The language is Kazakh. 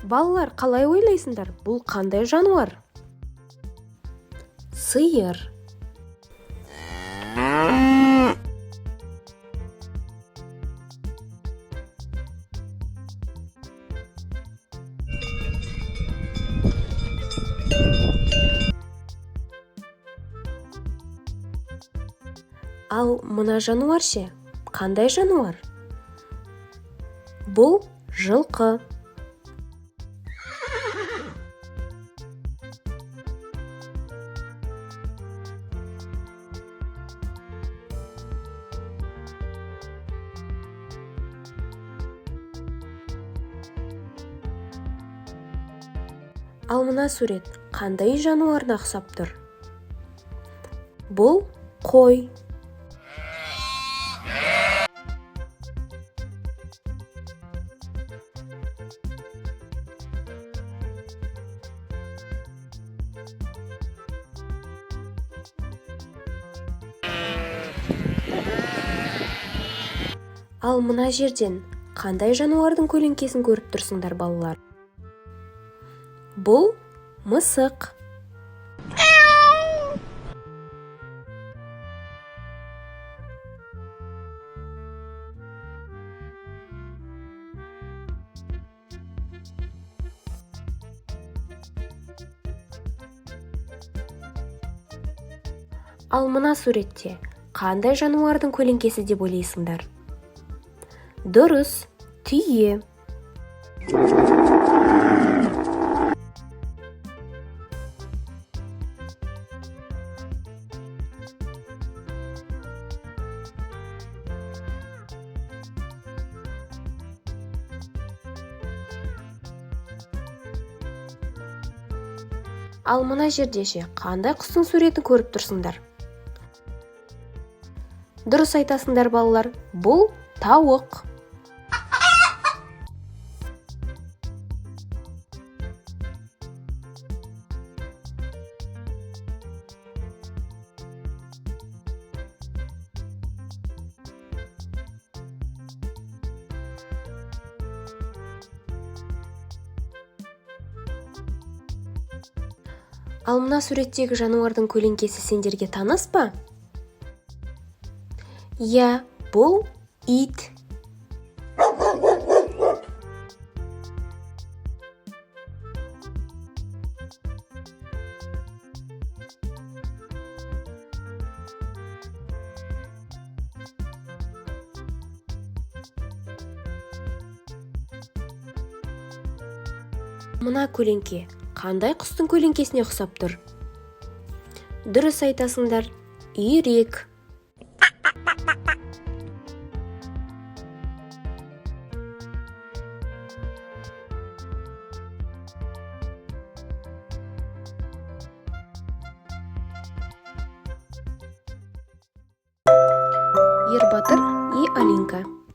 Балалар, қалай ойлайсыңдар? Бұл қандай жануар? Сиыр. Ал мына жануар ше? Қандай жануар? Бұл жылқы. Ал мына сурет қандай жануарына ұқсап тұр? Бұл қой. Ал мына жерден қандай жануардың көлеңкесін көріп тұрсыңдар, балалар? Бұл мысық. Ал мына суретте қандай жануардың көлеңкесі деп ойлайсыңдар? Дұрыс, түйе. Ал мына жерде ше қандай құстың суретін көріп тұрсыңдар? Дұрыс айтасыңдар, балалар, бұл тауық. Ал мына суреттегі жануардың көлеңкесі сендерге таныс па? Иә, бұл ит. Мына көлеңке қандай құстың көлеңкесіне ұқсап тұр? Дұрыс айтасыңдар, үйрек.